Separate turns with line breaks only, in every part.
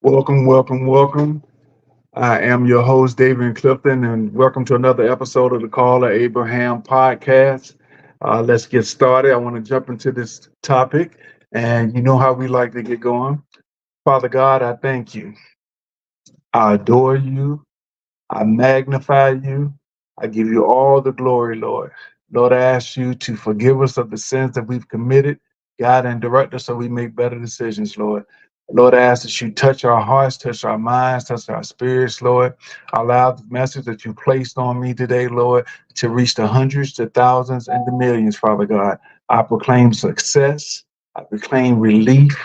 Welcome, welcome, welcome. I am your host, David Clifton, and welcome to another episode of the Call of Abraham podcast. Let's get started. I want to jump into this topic, and you know how we like to get going. Father God, I thank you. I adore you. I magnify you. I give you all the glory, Lord. Lord, I ask you to forgive us of the sins that we've committed, guide and direct us so we make better decisions, Lord. Lord, I ask that you touch our hearts, touch our minds, touch our spirits, Lord. Allow the message that you placed on me today, Lord, to reach the hundreds, the thousands, and the millions, Father God. I proclaim success. I proclaim relief.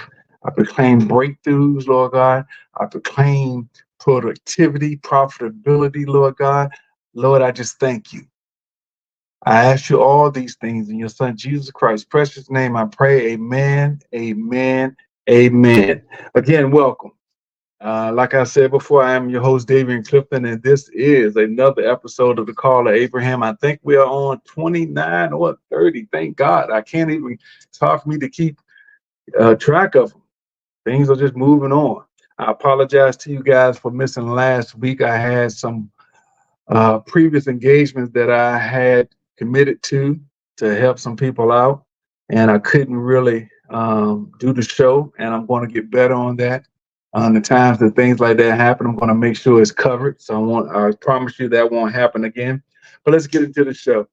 I proclaim breakthroughs, Lord God. I proclaim productivity, profitability, Lord God. Lord, I just thank you. I ask you all these things in your son Jesus Christ's precious name. I pray, amen, amen, amen. Again, welcome. Like I said before, I am your host, David Clifton, and this is another episode of the Call of Abraham. I think we are on 29 or 30. Thank God. I can't even talk me to keep track of them. Things are just moving on. I apologize to you guys for missing last week. I had some previous engagements that I had committed to help some people out, and I couldn't really do the show. And I'm going to get better on that. On the times that things like that happen, I'm going to make sure it's covered. So I promise you that won't happen again. But let's get into the show.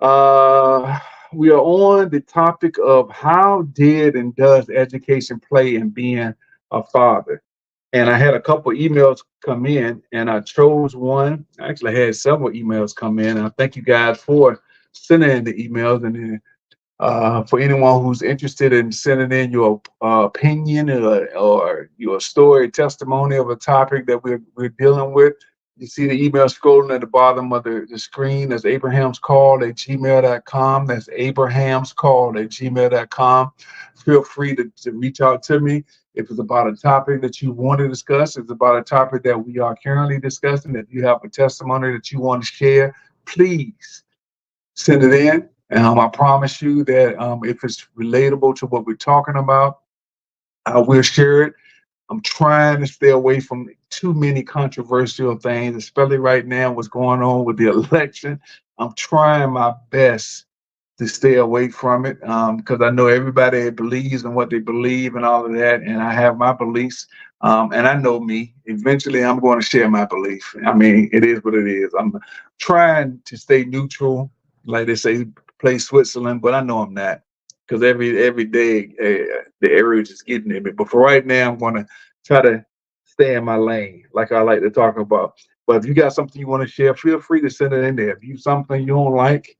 Uh, we are on the topic of how did and does education play in being a father. And I had a couple emails come in, and I chose one. I actually had several emails come in. And I thank you guys for sending in the emails. And then, for anyone who's interested in sending in your opinion or your story, testimony of a topic that we're dealing with, you see the email scrolling at the bottom of the screen. That's abrahamscall@gmail.com. That's abrahamscall@gmail.com. Feel free to reach out to me. If it's about a topic that you want to discuss, if it's about a topic that we are currently discussing, if you have a testimony that you want to share, please send it in. I promise you that if it's relatable to what we're talking about, I will share it. I'm trying to stay away from too many controversial things, especially right now, what's going on with the election. I'm trying my best to stay away from it because I know everybody believes in what they believe and all of that. And I have my beliefs. And I know me. Eventually, I'm going to share my belief. I mean, it is what it is. I'm trying to stay neutral, like they say, play Switzerland, but I know I'm not because every day the area is just getting at me. But for right now, I'm going to try to stay in my lane, like I like to talk about. But if you got something you want to share, feel free to send it in there. If you something you don't like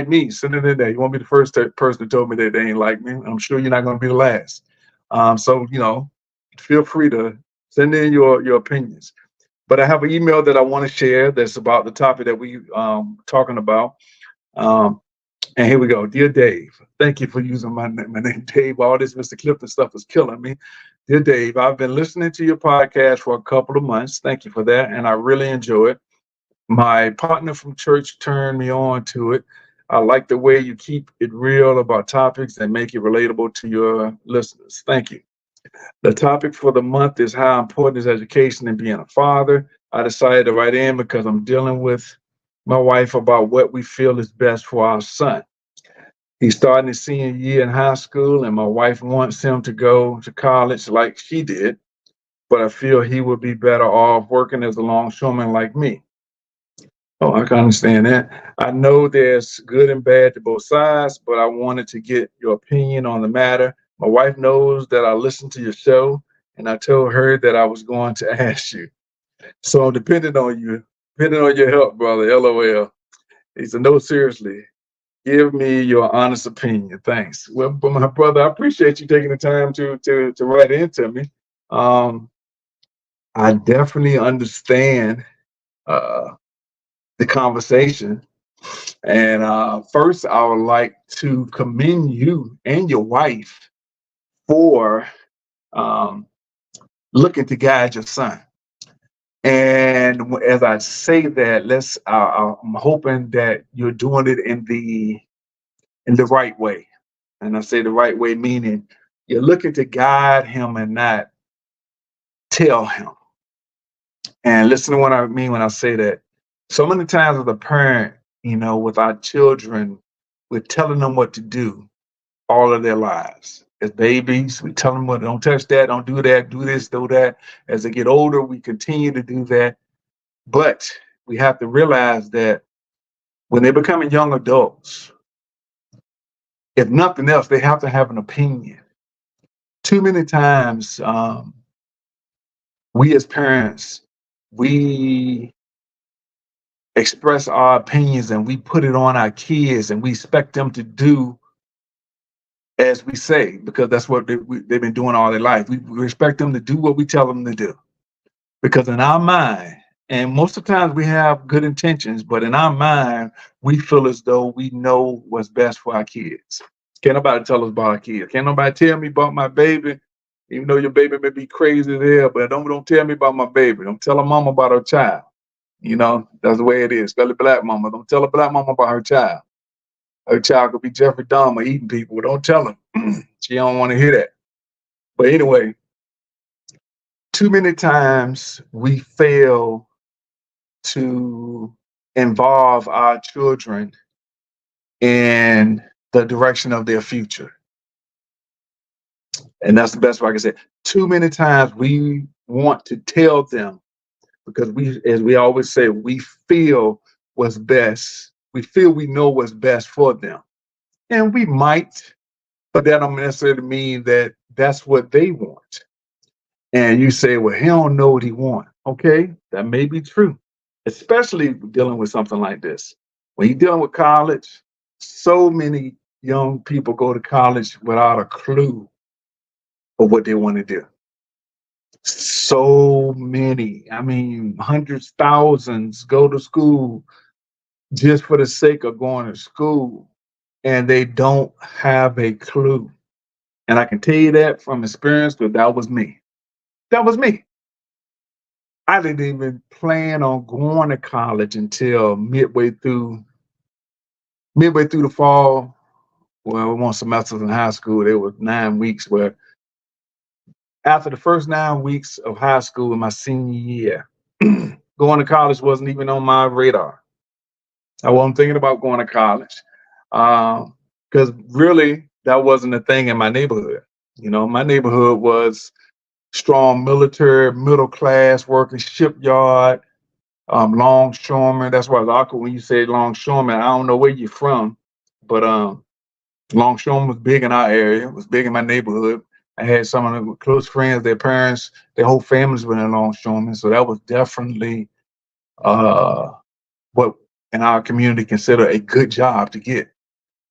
me, send it in there. You won't be the first person that told me that they ain't like me. I'm sure you're not going to be the last. So, feel free to send in your opinions. But I have an email that I want to share that's about the topic that we talking about. Um, and here we go. Dear Dave, thank you for using my name, Dave. All this Mr. Clifton stuff is killing me. Dear Dave, I've been listening to your podcast for a couple of months. Thank you for that. And I really enjoy it. My partner from church turned me on to it. I like the way you keep it real about topics and make it relatable to your listeners. Thank you. The topic for the month is how important is education and being a father. I decided to write in because I'm dealing with my wife about what we feel is best for our son. He's starting his senior year in high school, and my wife wants him to go to college like she did, but I feel he would be better off working as a longshoreman like me. Oh, I can understand that. I know there's good and bad to both sides, but I wanted to get your opinion on the matter. My wife knows that I listen to your show, and I told her that I was going to ask you. So I'm depending on your help, brother. LOL. He said, no, seriously, give me your honest opinion. Thanks. Well, but my brother, I appreciate you taking the time to write into me. Um, I definitely understand uh, the conversation. And first, I would like to commend you and your wife for um, looking to guide your son. And as I say that, I'm hoping that you're doing it in the right way. And I say the right way meaning you're looking to guide him and not tell him. And listen to what I mean when I say that. So many times as a parent, with our children, we're telling them what to do all of their lives. As babies, we tell them, well, don't touch that, don't do that, do this, do that. As they get older, we continue to do that. But we have to realize that when they're becoming young adults, if nothing else, they have to have an opinion. Too many times, we as parents, we express our opinions and we put it on our kids and we expect them to do as we say, because that's what they've been doing all their life. We expect them to do what we tell them to do. Because in our mind, and most of the times we have good intentions, but in our mind, we feel as though we know what's best for our kids. Can't nobody tell us about our kids. Can't nobody tell me about my baby, even though your baby may be crazy there, but don't tell me about my baby. Don't tell a mama about her child. That's the way it is. Especially black mama. Don't tell a black mama about her child. Her child could be Jeffrey Dahmer eating people. Don't tell her. She don't want to hear that. But anyway, too many times we fail to involve our children in the direction of their future. And that's the best way I can say it. Too many times we want to tell them because as we always say, we feel what's best. We feel we know what's best for them. And we might, but that don't necessarily mean that that's what they want. And you say, well, he don't know what he wants. Okay, that may be true, especially dealing with something like this. When you're dealing with college, so many young people go to college without a clue of what they want to do. So many, I mean, hundreds, thousands go to school just for the sake of going to school, and they don't have a clue. And I can tell you that from experience, because that was me. That was me. I didn't even plan on going to college until midway through the fall. Well, one semester in high school, there was 9 weeks where after the first 9 weeks of high school in my senior year, going to college wasn't even on my radar. I wasn't thinking about going to college because really that wasn't a thing in my neighborhood. My neighborhood was strong military, middle class, working shipyard, longshoremen. That's why it's awkward when you say longshoremen. I don't know where you're from, but longshoremen was big in our area. It was big in my neighborhood. I had some of the close friends, their parents, their whole families were in longshoremen. So that was definitely what in our community consider a good job to get,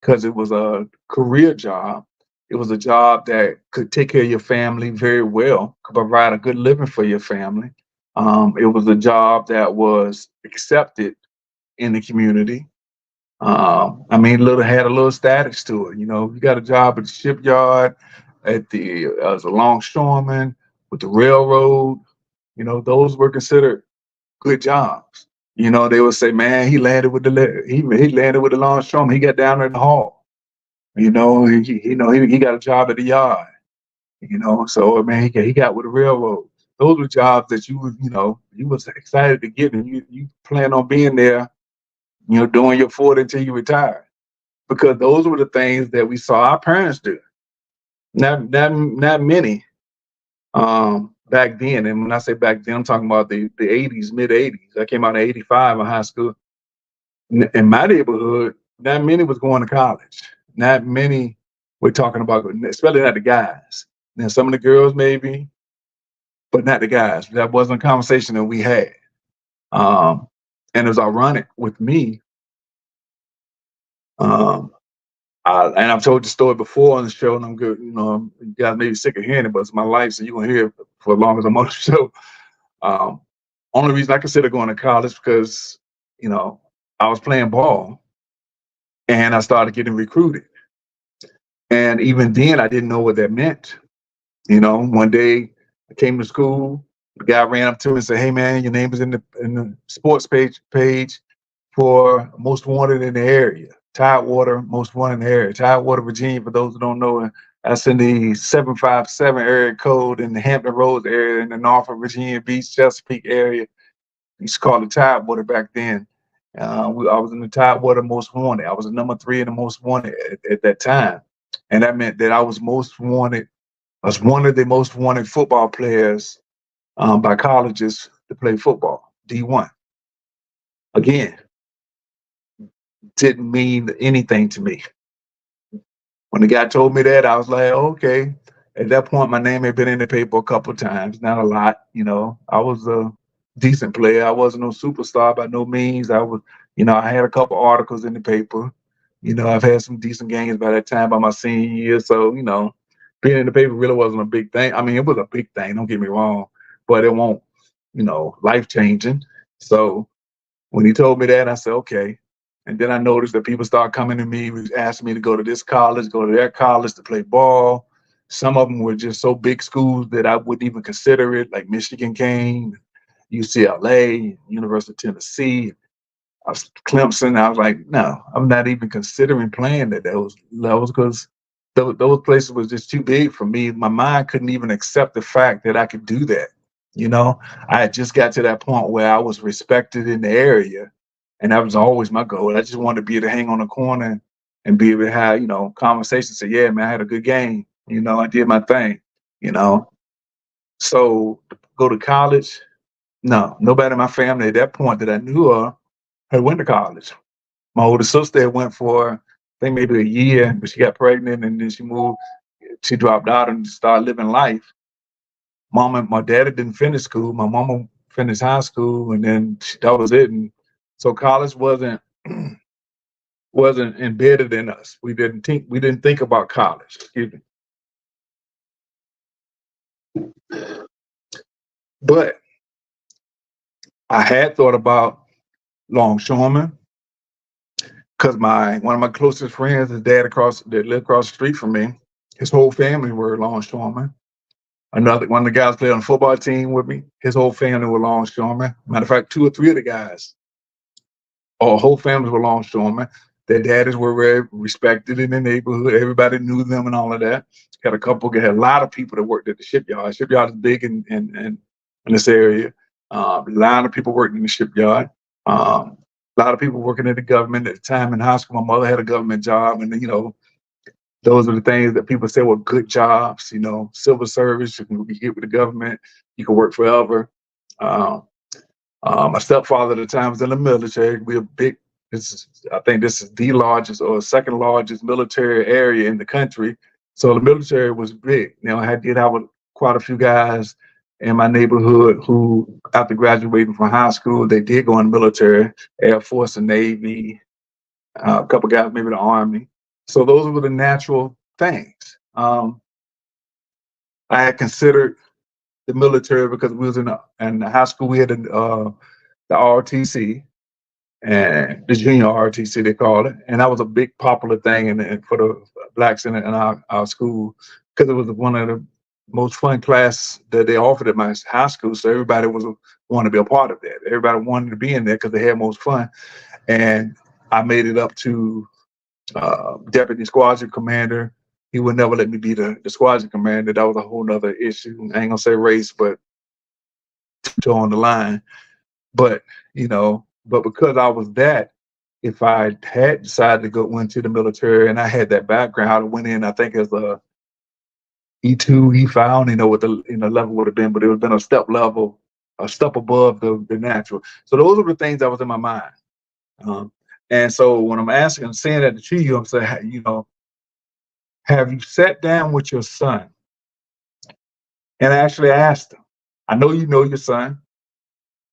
because it was a career job. It was a job that could take care of your family very well, could provide a good living for your family. It was a job that was accepted in the community. I mean, had a little status to it. You got a job at the shipyard, as a longshoreman, with the railroad. Those were considered good jobs. They would say, man, he landed with the longshoreman. He got down in the hall. He got a job at the yard. So man, he got with the railroad. Those were jobs that you was excited to get, and you plan on being there, doing your 40 until you retire, because those were the things that we saw our parents do. Not many back then. And when I say back then, I'm talking about the 80s, mid 80s. I came out in 85 in high school. In my neighborhood, not many was going to college. Not many were talking about, especially not the guys. Now, some of the girls maybe, but not the guys. That wasn't a conversation that we had. And it was ironic with me. And I've told the story before on the show, and I'm good. You guys may be sick of hearing it, but it's my life, so you're gonna hear it for as long as I'm on the show. Only reason I consider going to college because I was playing ball, and I started getting recruited. And even then, I didn't know what that meant. One day I came to school, the guy ran up to me and said, "Hey man, your name is in the sports page for most wanted in the area. Tidewater, most wanted in the area. Tidewater, Virginia, for those who don't know, That's in the 757 area code in the Hampton Roads area in the Norfolk, Virginia Beach, Chesapeake area. We used to call it Tidewater back then. I was in the Tidewater most wanted. I was the number 3 in the most wanted at that time. And that meant that I was most wanted. I was one of the most wanted football players by colleges to play football, D1. Again, didn't mean anything to me. When the guy told me that, I was like, okay. At that point, my name had been in the paper a couple of times, not a lot. I was a decent player. I wasn't no superstar by no means. I had a couple articles in the paper. I've had some decent games by that time by my senior year. So, being in the paper really wasn't a big thing. I mean, it was a big thing, don't get me wrong, but it won't, life changing. So when he told me that, I said, okay. And then I noticed that people started coming to me, asking me to go to this college, go to that college to play ball. Some of them were just so big schools that I wouldn't even consider it, like Michigan came, UCLA, University of Tennessee, Clemson. I was like, no, I'm not even considering playing at those levels because those places was just too big for me. My mind couldn't even accept the fact that I could do that. I had just got to that point where I was respected in the area, and that was always my goal. I just wanted to be able to hang on the corner and be able to have, conversations. Say, yeah, man, I had a good game. I did my thing. You know, so go to college. No, nobody in my family at that point that I knew of had went to college. My older sister had went for, I think maybe a year, but she got pregnant and then she moved. She dropped out and started living life. My daddy didn't finish school. My mama finished high school, and then that was it. And so college wasn't wasn't embedded in us. We didn't think about college. Excuse me. But I had thought about longshoreman because one of my closest friends, his dad that lived across the street from me, his whole family were longshoremen. Another one of the guys played on the football team with me. His whole family were longshoremen. Matter of fact, 2 or 3 of the guys, our whole families were longshoremen. Their daddies were very respected in the neighborhood. Everybody knew them and all of that. Had a lot of people that worked at the shipyard. Shipyard is big in this area. A lot of people worked in the shipyard. A lot of people working in the government at the time in high school. My mother had a government job, and those are the things that people say were good jobs. Civil service, you can get with the government, you can work forever. My stepfather at the time was in the military. We're big. I think this is the largest or second largest military area in the country. So the military was big. I did have quite a few guys in my neighborhood who, after graduating from high school, they did go in the military, Air Force and Navy, a couple guys maybe the Army. So those were the natural things. I had considered the military because we was in the high school. We had the ROTC and the junior ROTC, they call it, and that was a big popular thing for the blacks in our school because it was one of the most fun class that they offered at my high school. So everybody wanted to be a part of that. Everybody wanted to be in there because they had most fun. And I made it up to deputy squadron commander. He would never let me be the squadron commander. That was a whole nother issue. I ain't gonna say race, but on the line. But because I was that, if I had decided to go into the military and I had that background, I went in, I think as a E2, E5, I don't even know what the level would have been, but it would have been a step above the natural. So those are the things that was in my mind. And so when I'm saying that to you, I'm saying, have you sat down with your son and actually asked him? I know you know your son,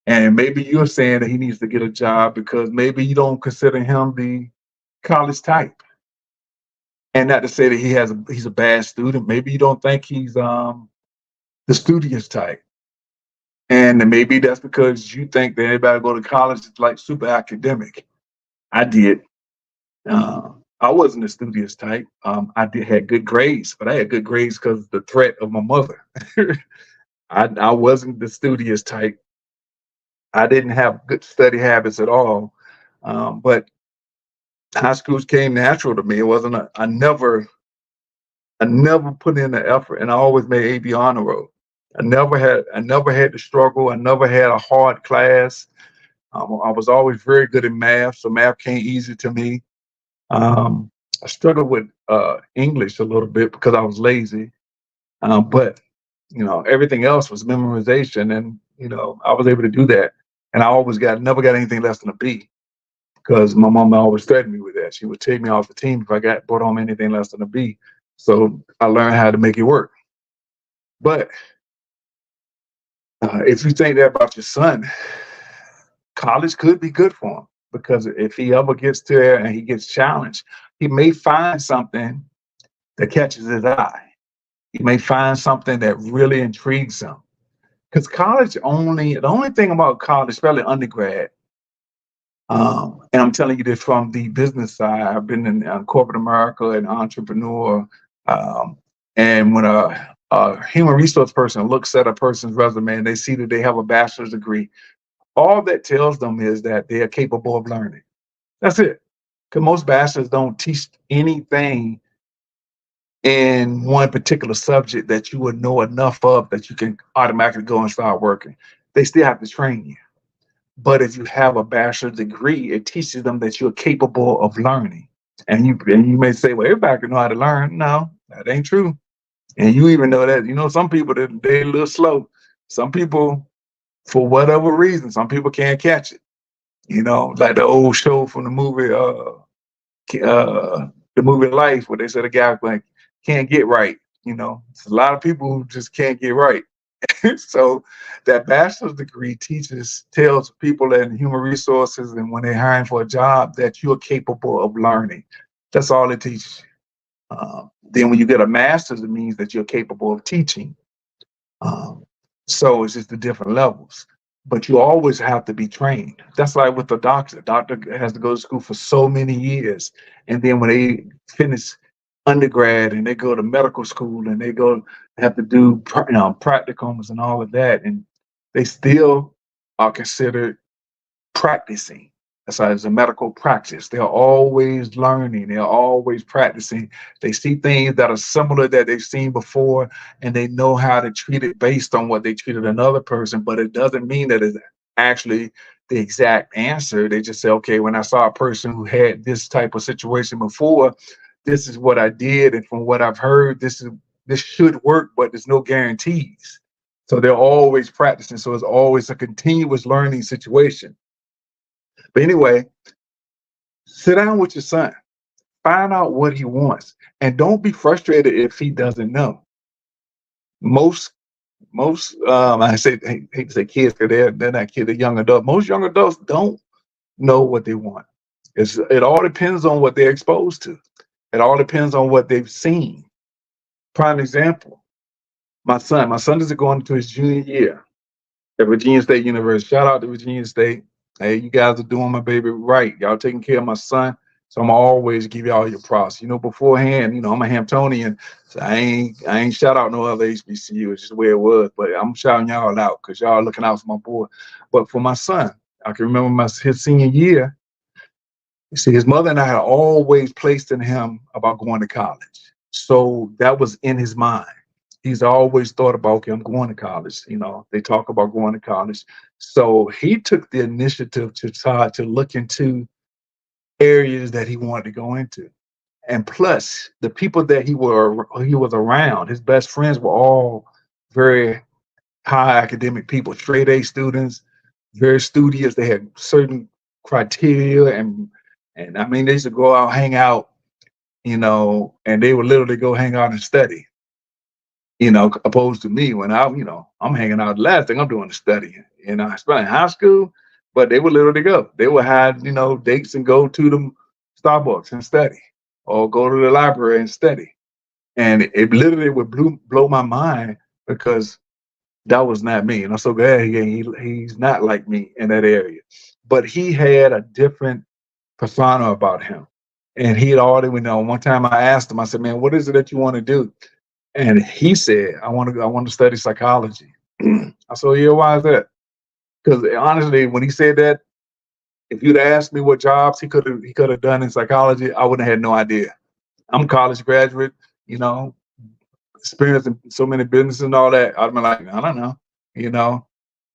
and maybe you're saying that he needs to get a job because maybe you don't consider him the college type. And not to say that he's a bad student. Maybe you don't think he's the studious type. And maybe that's because you think that everybody go to college is like super academic. I did. I wasn't a studious type. I had good grades, but I had good grades because of the threat of my mother. I wasn't the studious type. I didn't have good study habits at all. But high schools came natural to me. It wasn't I never I never put in the effort, and I always made AB honor roll. I never had to struggle. I never had a hard class. I was always very good in math, so math came easy to me. Um, I struggled with English a little bit because I was lazy, but everything else was memorization, and I was able to do that. And I always never got anything less than a B because my mom always threatened me with that. She would take me off the team if I got brought home anything less than a B. So I learned how to make it work. But if you think that about your son, college could be good for him because if he ever gets there and he gets challenged, he may find something that catches his eye. He may find something that really intrigues him. Because the only thing about college, especially undergrad, and I'm telling you this from the business side. I've been in corporate America, an entrepreneur, um, and when a human resource person looks at a person's resume and they see that they have a bachelor's degree, all that tells them is that they are capable of learning. That's it. Because most bachelors don't teach anything in one particular subject that you would know enough of that you can automatically go and start working. They still have to train you. But if you have a bachelor's degree, it teaches them that you're capable of learning. And you may say, well, everybody can know how to learn. No, that ain't true. And you even know that, some people they're a little slow. Some people, for whatever reason, some people can't catch it. Like the old show from the movie Life, where they said a guy like can't get right. It's a lot of people who just can't get right. So that bachelor's degree tells people in human resources and when they're hiring for a job that you're capable of learning. That's all it teaches you. Then when you get a master's, it means that you're capable of teaching. So it's just the different levels. But you always have to be trained. That's like with the doctor. Doctor has to go to school for so many years. And then when they finish undergrad and they go to medical school and they have to do practicums and all of that, and they still are considered practicing. That's why it's a medical practice. They're always learning. They're always practicing. They see things that are similar that they've seen before, and they know how to treat it based on what they treated another person. But it doesn't mean that it's actually the exact answer. They just say, okay, when I saw a person who had this type of situation before, this is what I did, and from what I've heard, this should work, but there's no guarantees. So they're always practicing. So it's always a continuous learning situation. But anyway, sit down with your son, find out what he wants, and don't be frustrated if he doesn't know. Most I hate to say kids because they're not kids, they're young adults. Most young adults don't know what they want. It all depends on what they're exposed to. It all depends on what they've seen. Prime example, my son is going into his junior year at Virginia State University. Shout out to Virginia State. Hey, you guys are doing my baby right. Y'all taking care of my son. So I'm always give y'all your props. Beforehand, I'm a Hamptonian, so I ain't shout out no other HBCU. It's just the way it was. But I'm shouting y'all out because y'all are looking out for my boy. But for my son, I can remember his senior year. You see, his mother and I had always placed in him about going to college. So that was in his mind. He's always thought about, okay, I'm going to college. They talk about going to college. So he took the initiative to try to look into areas that he wanted to go into. And plus, the people that he was around, his best friends were all very high academic people, straight A students, very studious. They had certain criteria, and I mean, they used to go out, hang out, and they would literally go hang out and study. Opposed to me when I'm hanging out. The last thing I'm doing is studying. I spent in high school, but they would literally go. They would have, dates and go to the Starbucks and study, or go to the library and study. And it literally would blow my mind because that was not me. And I'm so glad he's not like me in that area. But he had a different persona about him. And he had already, one time I asked him, I said, man, what is it that you want to do? And he said, I want to study psychology. I said, yeah, why is that? Because honestly, when he said that, if you'd asked me what jobs he could have done in psychology, I wouldn't have had no idea. I'm a college graduate, experiencing so many businesses and all that. I'd be like, I don't know, you know.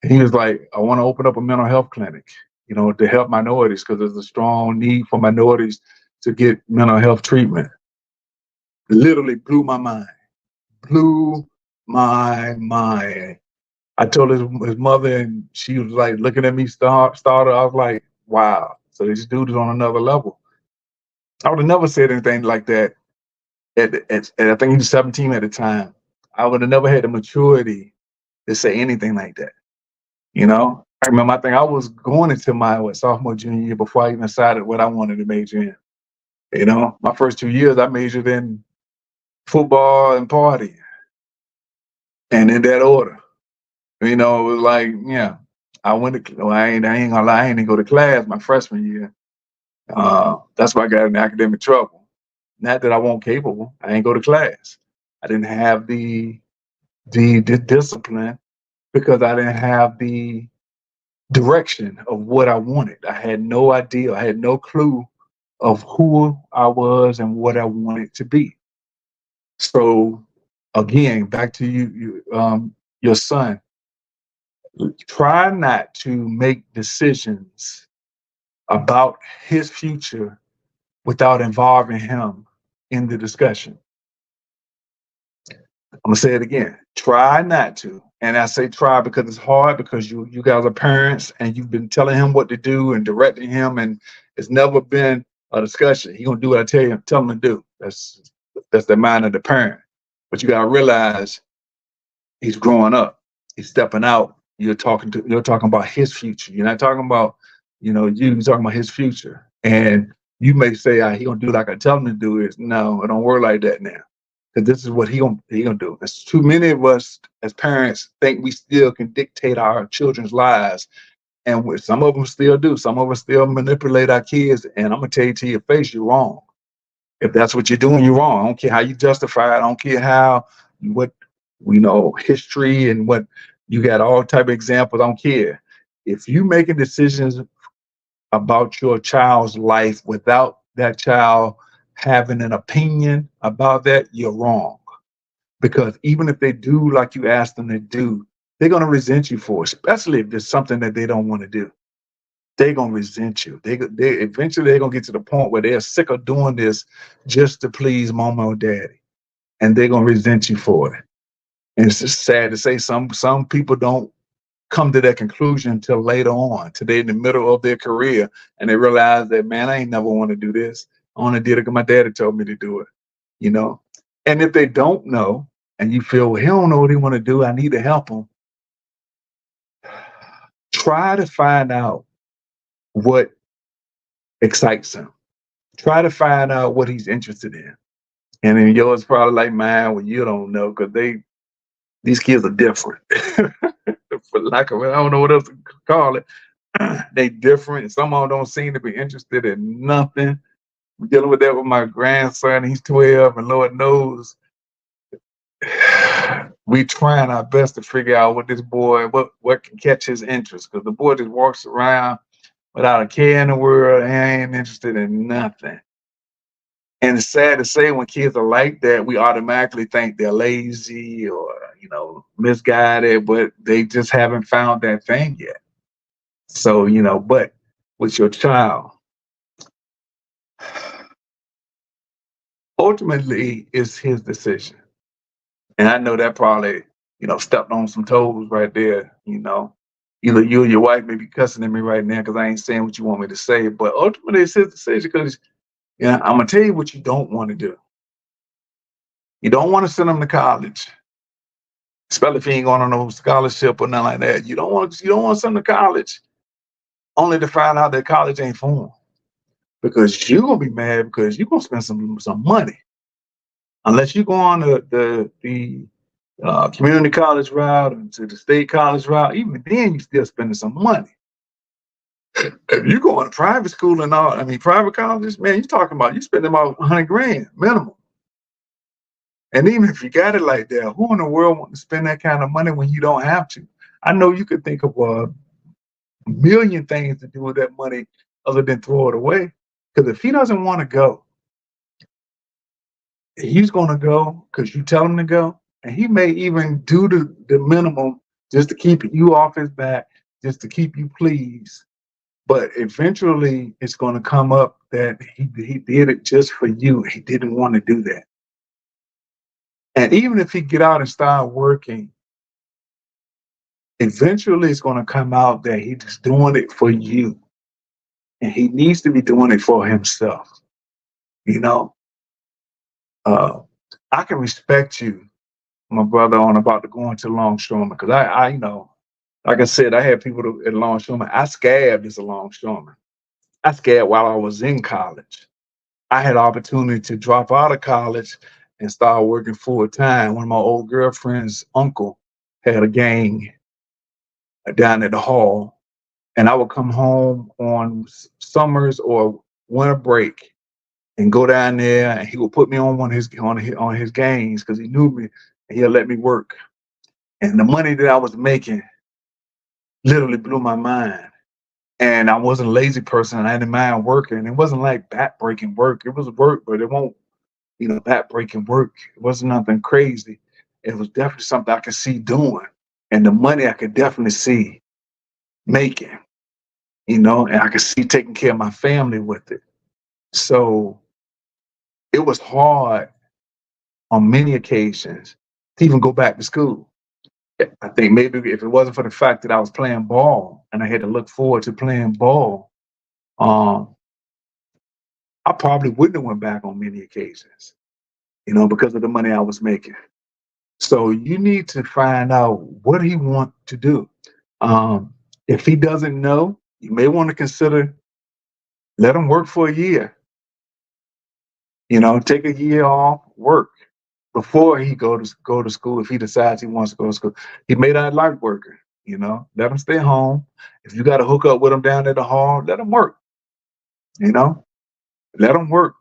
And he was like, I want to open up a mental health clinic, you know, to help minorities because there's a strong need for minorities to get mental health treatment. Literally blew my mind. Blew my mind. I told his mother, and she was like looking at me, started. I was like, wow. So this dude is on another level. I would have never said anything like that. I think he was 17 at the time. I would have never had the maturity to say anything like that. You know, I remember, I think I was going into my sophomore, junior year before I even decided what I wanted to major in. You know, my first 2 years, I majored in football and party, and in that order. You know, it was like, yeah, I went to, well, I ain't gonna lie, I didn't go to class my freshman year. That's why I got in academic trouble. Not that I wasn't capable. I ain't go to class. I didn't have the discipline because I didn't have the direction of what I wanted. I had no idea. I had no clue of who I was and what I wanted to be. So again, back to your son. Try not to make decisions about his future without involving him in the discussion. I'm gonna say it again. Try not to. And I say try because it's hard because you guys are parents and you've been telling him what to do and directing him, and it's never been a discussion. He gonna do what I tell him to do. That's the mind of the parent. But you gotta realize he's growing up. He's stepping out. You're talking about his future. You're not talking about, you're talking about his future. And you may say, he gonna do like I tell him to do it. No, it don't work like that now. Because this is what he gonna do. There's too many of us as parents think we still can dictate our children's lives. And some of them still do. Some of us still manipulate our kids. And I'm gonna tell you to your face, you're wrong. If that's what you're doing, you're wrong. I don't care how you justify it. I don't care what history and what you got, all type of examples. I don't care. If you making decisions about your child's life without that child having an opinion about that, you're wrong. Because even if they do like you asked them to do, they're gonna resent you for it, especially if there's something that they don't want to do. They're gonna resent you. They eventually they're gonna get to the point where they're sick of doing this just to please mama or daddy, and they're gonna resent you for it. And it's just sad to say some people don't come to that conclusion until later on, till they're in the middle of their career, and they realize that, man, I ain't never want to do this. I only did it because my daddy told me to do it. And if they don't know, and you feel, well, he don't know what he want to do, I need to help him. Try to find out what excites him. Try to find out what he's interested in. And then yours probably like mine, well, you don't know, because these kids are different. For lack of, I don't know what else to call it. They different. Some of them don't seem to be interested in nothing. I'm dealing with that with my grandson. He's 12, and Lord knows we trying our best to figure out what this boy, what can catch his interest. Because the boy just walks around without a care in the world and ain't interested in nothing. And it's sad to say, when kids are like that, we automatically think they're lazy or, misguided, but they just haven't found that thing yet. So, but with your child, ultimately it's his decision. And I know that probably, stepped on some toes right there, Either you or your wife may be cussing at me right now because I ain't saying what you want me to say, but ultimately it's his decision because, I'm going to tell you what you don't want to do. You don't want to send them to college, especially if you ain't going on no scholarship or nothing like that. You don't want to send them to college only to find out that college ain't for them. Because you're going to be mad because you're going to spend some money. Unless you go on the community college route and to the state college route, even then you're still spending some money. If you go on private school and all, private colleges, man, you're talking about you spending about $100,000 minimum. And even if you got it like that, who in the world want to spend that kind of money when you don't have to? I know you could think of a million things to do with that money other than throw it away. Because if he doesn't want to go, He's going to go because you tell him to go. And he may even do the minimum just to keep you off his back, just to keep you pleased. But eventually it's going to come up that he did it just for you. He didn't want to do that. And even if he get out and start working, eventually it's going to come out that he's doing it for you. And he needs to be doing it for himself. You know, I can respect you, my brother, on about to go into longshoreman, because I you know, like I said, I had people at longshoreman. I scabbed as a longshoreman. I scabbed while I was in college. I had opportunity to drop out of college and start working full time. One of my old girlfriend's uncle had a gang down at the hall, and I would come home on summers or winter break and go down there, and he would put me on one of his gangs because he knew me, and he'll let me work. And the money that I was making literally blew my mind. And I wasn't a lazy person, and I didn't mind working. It wasn't like back-breaking work. It was work, but it won't, back-breaking work. It wasn't nothing crazy. It was definitely something I could see doing. And the money I could definitely see making, and I could see taking care of my family with it. So it was hard on many occasions to even go back to school. I think maybe if it wasn't for the fact that I was playing ball and I had to look forward to playing ball, I probably wouldn't have went back on many occasions, because of the money I was making. So you need to find out what he wants to do. If he doesn't know, you may want to consider let him work for a year. Take a year off, work before he go to school. If he decides he wants to go to school, he may not like working. Let him stay home. If you got to hook up with him down at the hall, let him work. Let him work.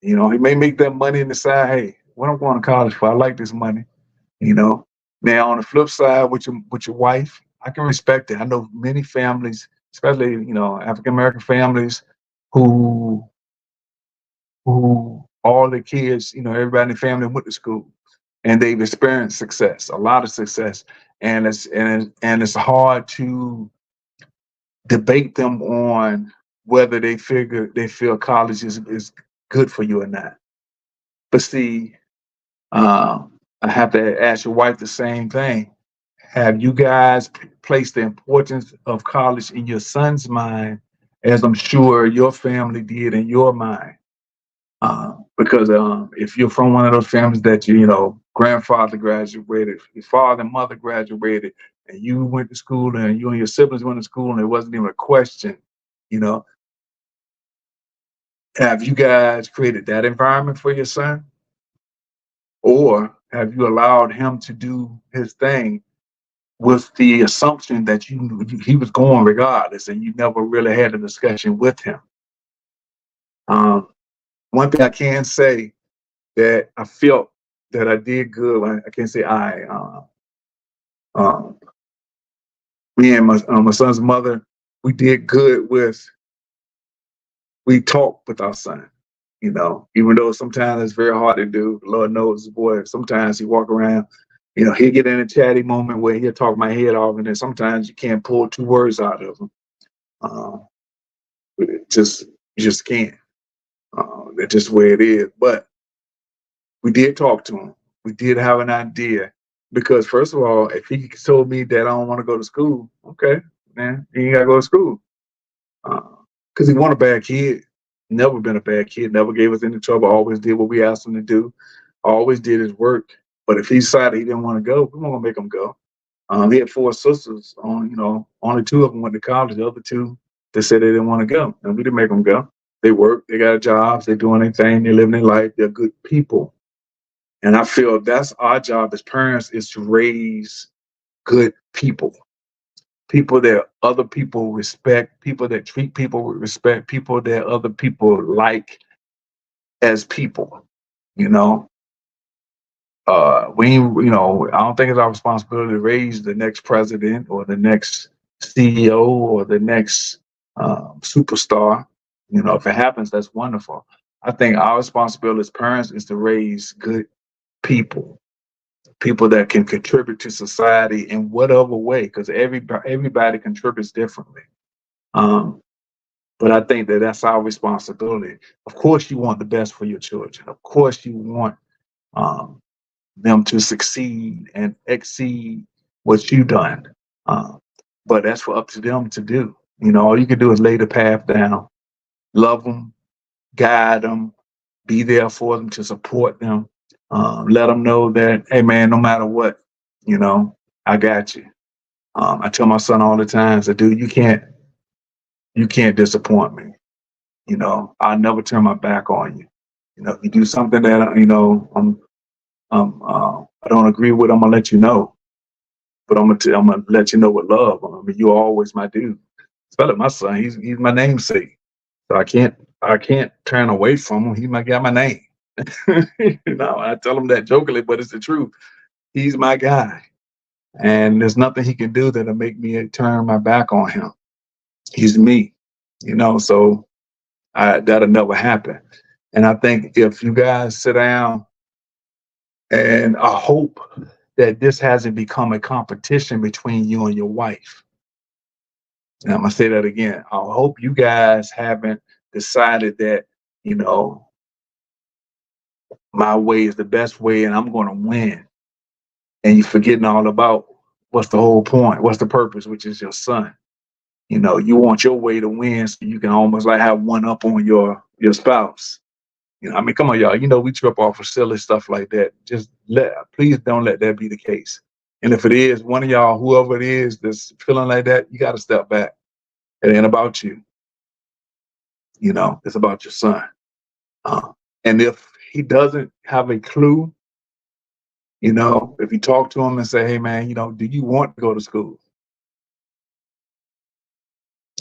He may make that money and decide, hey, what I'm going to college for? I like this money. Now on the flip side, with your wife, I can respect it. I know many families, especially African American families, who all the kids, everybody in the family went to school, and they've experienced success, a lot of success, and it's hard to debate them on whether they feel college is good for you or not. But see, I have to ask your wife the same thing. Have you guys placed the importance of college in your son's mind, as I'm sure your family did in your mind? Because if you're from one of those families that grandfather graduated, your father and mother graduated, and you went to school, and you and your siblings went to school, and it wasn't even a question, you know, have you guys created that environment for your son? Or have you allowed him to do his thing with the assumption that he was going regardless, and you never really had a discussion with him? One thing I can say that I felt that I did good. I can't say um, me and my son's mother, we did good we talked with our son. Even though sometimes it's very hard to do. Lord knows, boy, sometimes he walk around, he'll get in a chatty moment where he'll talk my head off, and then sometimes you can't pull two words out of him. You just can't. That's just the way it is. But we did talk to him. We did have an idea, because first of all, if he told me that I don't want to go to school, okay, man, he ain't got to go to school. Because he wasn't a bad kid. Never been a bad kid. Never gave us any trouble. Always did what we asked him to do. Always did his work. But if he decided he didn't want to go, we weren't gonna make him go. He had four sisters. Only two of them went to college. The other two, they said they didn't want to go, and we didn't make them go. They work. They got jobs. They're doing their thing. They're living their life. They're good people. And I feel that's our job as parents, is to raise good people. People that other people respect, people that treat people with respect, people that other people like as people. I don't think it's our responsibility to raise the next president or the next CEO or the next superstar. If it happens, that's wonderful. I think our responsibility as parents is to raise good people, people that can contribute to society in whatever way, because everybody contributes differently. Um, but I think that that's our responsibility. Of course, you want the best for your children. Of course, you want um, them to succeed and exceed what you've done. Um, but that's for up to them to do. You know, all you can do is lay the path down, love them, guide them, be there for them to support them. Let them know that, hey man, no matter what, you know, I got you. I tell my son all the time, I say, dude, you can't disappoint me. You know, I'll never turn my back on you. You know, if you do something that I don't agree with, I'm gonna let you know. But I'm gonna let you know with love. I mean, you're always my dude. Especially my son, he's my namesake. So I can't turn away from him. He might got my name. You know, I tell him that jokingly, but it's the truth. He's my guy. And there's nothing he can do that'll make me turn my back on him. He's me. You know, so that'll never happen. And I think if you guys sit down, and I hope that this hasn't become a competition between you and your wife. And I'm gonna say that again. I hope you guys haven't decided that, you know, my way is the best way and I'm gonna win. And you're forgetting all about what's the whole point, what's the purpose, which is your son. You know, you want your way to win so you can almost like have one up on your spouse. You know, I mean, come on, y'all. You know, we trip off of silly stuff like that. Please don't let that be the case. And if it is, one of y'all, whoever it is that's feeling like that, you got to step back. It ain't about you. You know, it's about your son. Uh, and if he doesn't have a clue, you know, if you talk to him and say, hey, man, you know, do you want to go to school?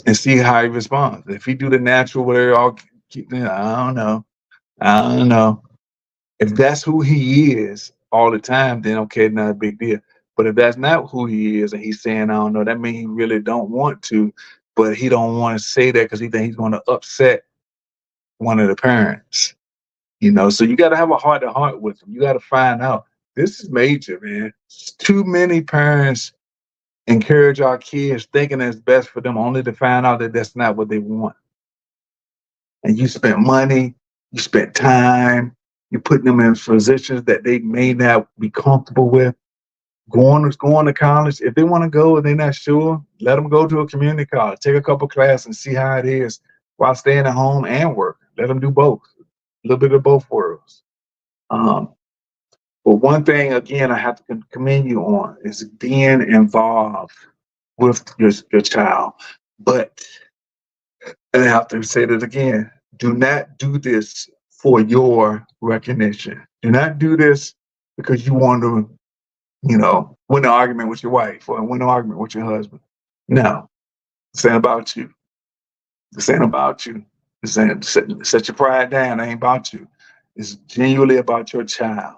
And see how he responds. If he do the natural, where all keep, I don't know. I don't know. If that's who he is all the time, then okay, not a big deal. But if that's not who he is and he's saying, I don't know, that means he really don't want to, but he don't want to say that because he think he's going to upset one of the parents. You know, so you got to have a heart to heart with them. You got to find out. This is major, man. Too many parents encourage our kids thinking it's best for them only to find out that that's not what they want. And you spent money, you spent time, you're putting them in positions that they may not be comfortable with. Going to college, if they want to go and they're not sure, let them go to a community college, take a couple classes and see how it is while staying at home and work. Let them do both, a little bit of both worlds. Um, but one thing, again, I have to commend you on is being involved with your child. But, and I have to say that again, do not do this for your recognition. Do not do this because you want to, you know, win an argument with your wife or win an argument with your husband. No, this ain't about you. This ain't about you. This ain't set your pride down. It ain't about you. It's genuinely about your child.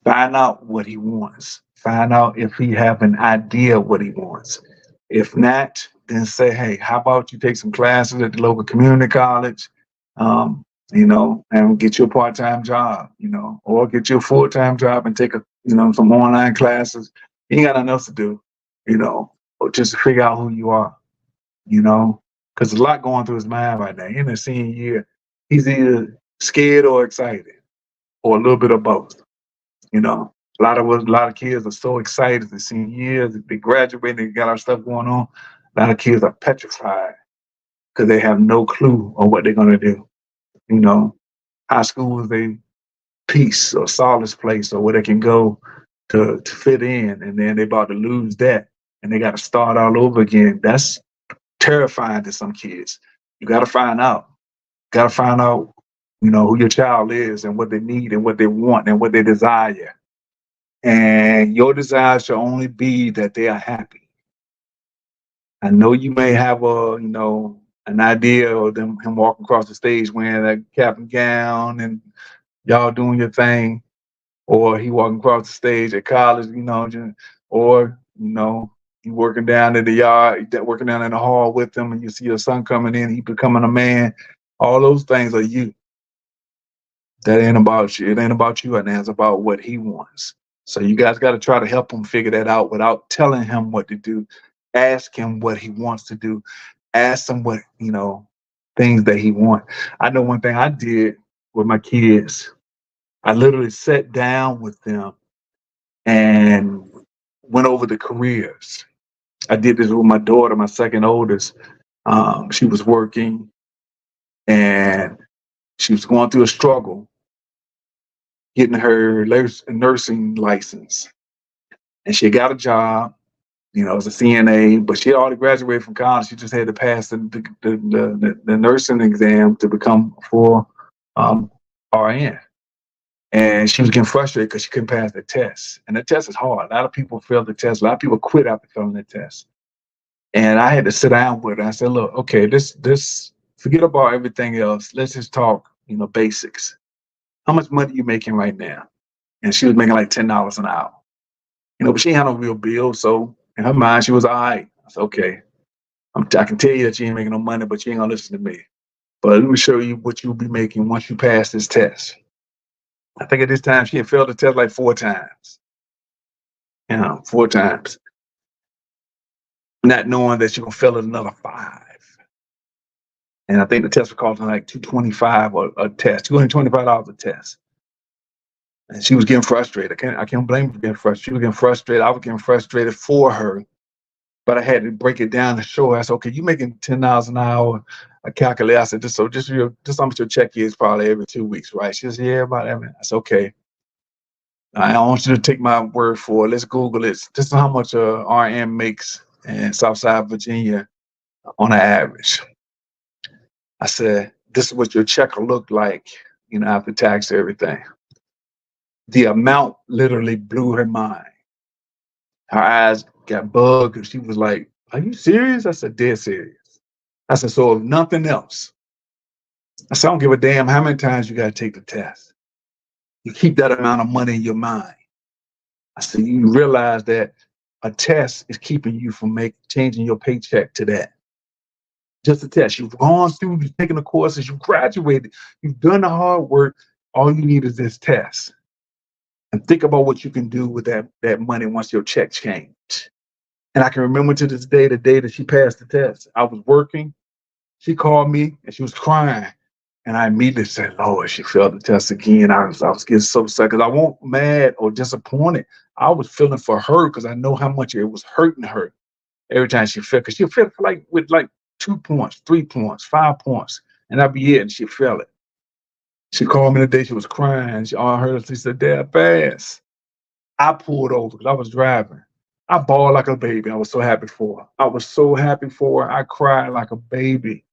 Find out what he wants. Find out if he have an idea what he wants. If not, then say, hey, how about you take some classes at the local community college, you know, and get you a part-time job, you know, or get you a full-time job and take some online classes. You ain't got nothing else to do, you know, or just figure out who you are, you know, because there's a lot going through his mind right now. In the senior year, he's either scared or excited, or a little bit of both. You know, a lot of kids are so excited the senior year, they graduate, they got our stuff going on. A lot of kids are petrified because they have no clue on what they're gonna do. You know, high school is a peace or solace place or where they can go to fit in, and then they're about to lose that and they got to start all over again. That's terrifying to some kids. You got to find out. Got to find out, you know, who your child is and what they need and what they want and what they desire. And your desire should only be that they are happy. I know you may have an idea of him walking across the stage wearing a cap and gown and y'all doing your thing, or he walking across the stage at college, or you working down in the yard, working down in the hall with him, and you see your son coming in, he becoming a man. All those things are you. That ain't about you. It ain't about you, and it's about what he wants. So you guys got to try to help him figure that out without telling him what to do. Ask him what he wants to do. Ask him what, things that he wants. I know one thing I did with my kids. I literally sat down with them and went over the careers. I did this with my daughter, my second oldest. She was working and she was going through a struggle getting her nursing license. And she got a job, as a CNA, but she had already graduated from college. She just had to pass the nursing exam to become a full RN. And she was getting frustrated because she couldn't pass the test. And the test is hard. A lot of people fail the test. A lot of people quit after failing the test. And I had to sit down with her. I said, look, okay, this forget about everything else. Let's just talk, basics. How much money are you making right now? And she was making like $10 an hour. But she had no real bill. So in her mind, she was all right. I said, okay, I can tell you that you ain't making no money, but you ain't gonna listen to me. But let me show you what you'll be making once you pass this test. I think at this time she had failed the test like 4 times. 4 times. Not knowing that she gonna fail it another 5. And I think the test was costing like $225 a test, $225 a test. And she was getting frustrated. I can't blame her for getting frustrated. She was getting frustrated. I was getting frustrated for her. But I had to break it down to show her. I said, okay, you making $10 an hour. I calculate. I said, just how much your check is probably every 2 weeks, right? She said, yeah, about that. I said, okay. I don't want you to take my word for it. Let's Google it. This is how much a RN makes in Southside Virginia on an average. I said, this is what your check will look like, after tax everything. The amount literally blew her mind. Her eyes got bugged and she was like, are you serious? I said, dead serious. I said, so if nothing else, I said, I don't give a damn how many times you got to take the test. You keep that amount of money in your mind. I said, you realize that a test is keeping you from changing your paycheck to that. Just a test. You've gone through, you've taken the courses, you've graduated, you've done the hard work. All you need is this test. And think about what you can do with that money once your check changed. And I can remember to this day, the day that she passed the test. I was working. She called me and she was crying. And I immediately said, Lord, she failed the test again. I was getting so sad because I wasn't mad or disappointed. I was feeling for her because I know how much it was hurting her every time she failed. Because she'll fail with 2 points, 3 points, 5 points. And that'd be it. And she failed it. She called me the day she was crying. She said, Dad, pass. I pulled over because I was driving. I bawled like a baby. I was so happy for her. I was so happy for her. I cried like a baby.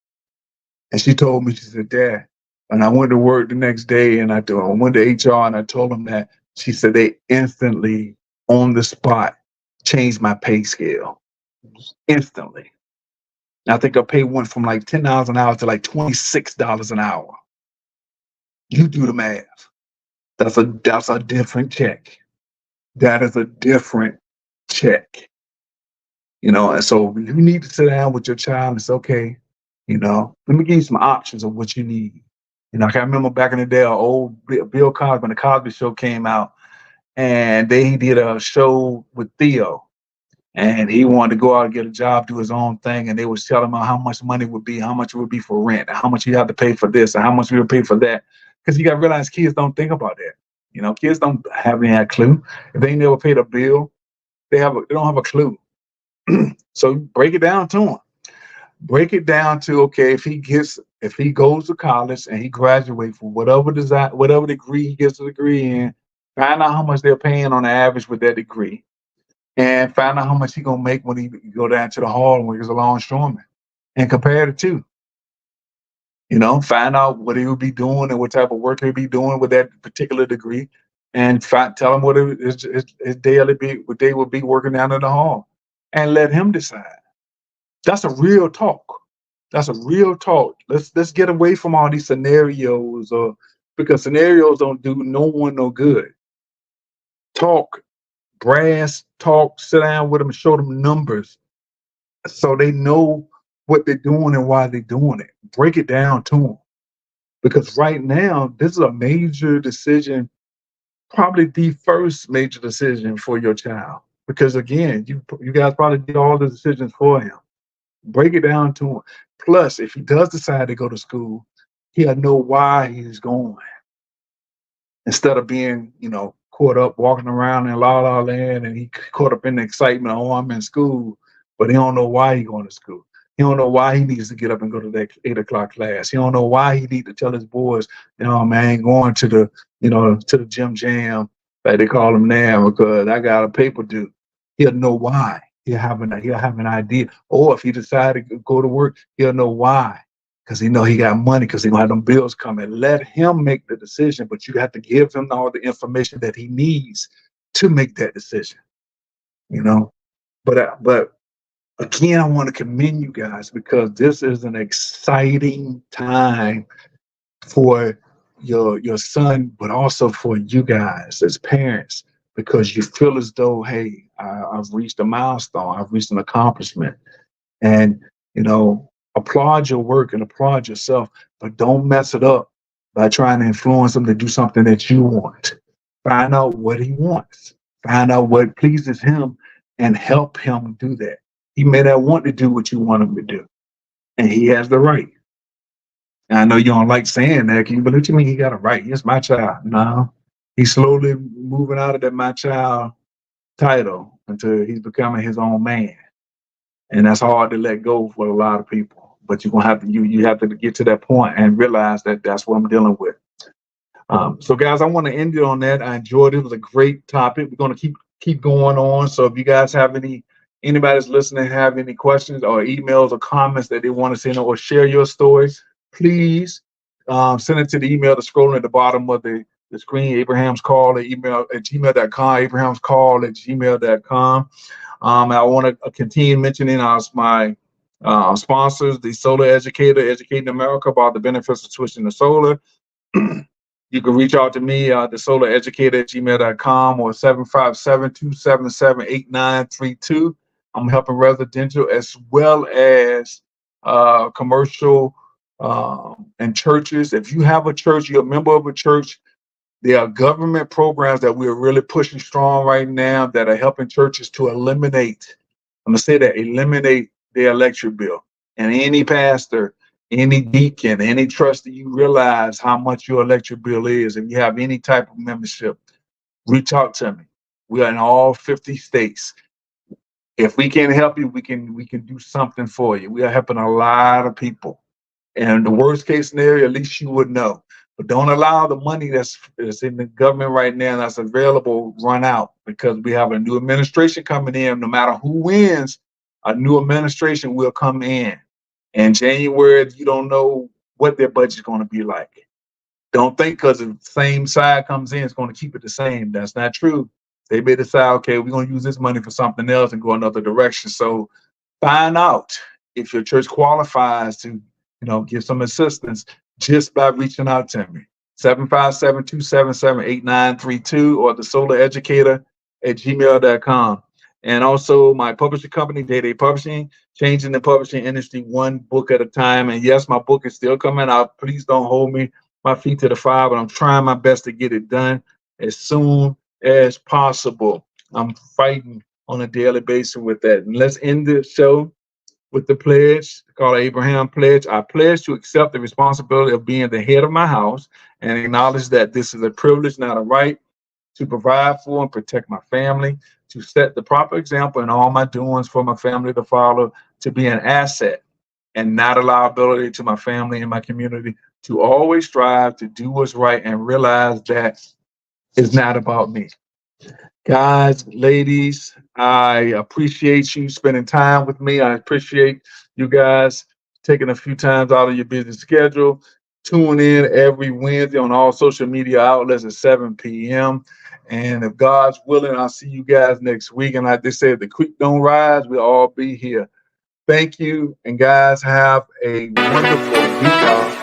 And she told me, she said, Dad, and I went to work the next day and I went to HR and I told them that. She said they instantly, on the spot, changed my pay scale. Instantly. And I think her pay went from like $10 an hour to like $26 an hour. You do the math. That's a different check. That is a different check. And so you need to sit down with your child and say, okay, let me give you some options of what you need. I can remember back in the day, old Bill Cosby, when the Cosby Show came out, and he did a show with Theo, and he wanted to go out and get a job, do his own thing, and they was telling him how much money would be, how much it would be for rent, and how much you have to pay for this, and how much you would pay for that. Because you got to realize kids don't think about that. Kids don't have any clue. If they never paid a bill, they don't have a clue. So break it down to them. Break it down to, okay, if he goes to college and he graduates for whatever degree he gets a degree in, find out how much they're paying on the average with that degree, and find out how much he's gonna make when he go down to the hall when he's a longshoreman, and compare the two. Find out what he would be doing and what type of work he'll be doing with that particular degree, and tell him what his day would be working down in the hall, and let him decide. That's a real talk. That's a real talk. Let's get away from all these scenarios, because scenarios don't do no one no good. Talk, brass talk, sit down with them and show them numbers so they know what they're doing and why they're doing it. Break it down to them. Because right now, this is a major decision, probably the first major decision for your child. Because again, you guys probably did all the decisions for him. Break it down to him. Plus, if he does decide to go to school, he'll know why he's going instead of being, caught up walking around in la la land and he caught up in the excitement. Oh, I'm in school, but he don't know why he going to school. He don't know why he needs to get up and go to that 8 o'clock class. He don't know why he need to tell his boys, man, I ain't going to the, to the gym jam, like they call them now, because I got a paper due. He'll know why. He'll have an idea. Or if he decided to go to work, he'll know why. Because he know he got money, because he gonna have them bills coming. Let him make the decision, but you have to give him all the information that he needs to make that decision. But again, I want to commend you guys, because this is an exciting time for your son, but also for you guys as parents, because you feel as though, hey, I've reached a milestone, I've reached an accomplishment, and applaud your work and applaud yourself, but don't mess it up by trying to influence him to do something that you want. Find out what he wants, find out what pleases him, and help him do that. He may not want to do what you want him to do, and he has the right. And I know you don't like saying that, but what you mean he got a right? He's my child. No, he's slowly moving out of that my child title until he's becoming his own man. And that's hard to let go for a lot of people. But you're gonna have to you have to get to that point and realize that that's what I'm dealing with. So guys, I want to end it on that. I enjoyed it. It was a great topic. We're gonna keep going on. So if you guys have anybody that's listening have any questions or emails or comments that they want to send or share your stories, please send it to the email that's scrolling at the bottom of the screen, Abraham's Call at gmail.com, abrahamscall@gmail.com. I want to continue mentioning my sponsors, the Solar Educator, Educating America about the benefits of switching to solar. You can reach out to me, the Solar Educator at gmail.com or 757-277-8932. I'm helping residential as well as commercial and churches. If you have a church, you're a member of a church, there are government programs that we're really pushing strong right now that are helping churches to eliminate their electric bill. And any pastor, any deacon, any trustee, you realize how much your electric bill is. If you have any type of membership, reach out to me. We are in all 50 states. If we can help you, we can do something for you. We are helping a lot of people. And the worst case scenario, at least you would know. But don't allow the money that's in the government right now that's available run out, because we have a new administration coming in. No matter who wins, a new administration will come in. In January, you don't know what their budget's going to be like. Don't think because the same side comes in, it's going to keep it the same. That's not true. They may decide, okay, we're going to use this money for something else and go another direction. So find out if your church qualifies to give some assistance just by reaching out to me. 757-277-8932 or the Solar Educator at gmail.com. And also my publishing company, Day Day Publishing, changing the publishing industry one book at a time. And yes, my book is still coming out. Please don't hold my feet to the fire, but I'm trying my best to get it done as soon as possible. I'm fighting on a daily basis with that. And let's end the show with the pledge, called Abraham Pledge. I pledge to accept the responsibility of being the head of my house and acknowledge that this is a privilege, not a right, to provide for and protect my family, to set the proper example in all my doings for my family to follow, to be an asset and not a liability to my family and my community, to always strive to do what's right and realize that it's not about me. Guys, ladies, I appreciate you spending time with me. I appreciate you guys taking a few times out of your busy schedule. Tune in every Wednesday on all social media outlets at 7 p.m. And if God's willing, I'll see you guys next week. And like they said, the creek don't rise, we'll all be here. Thank you. And guys, have a wonderful week.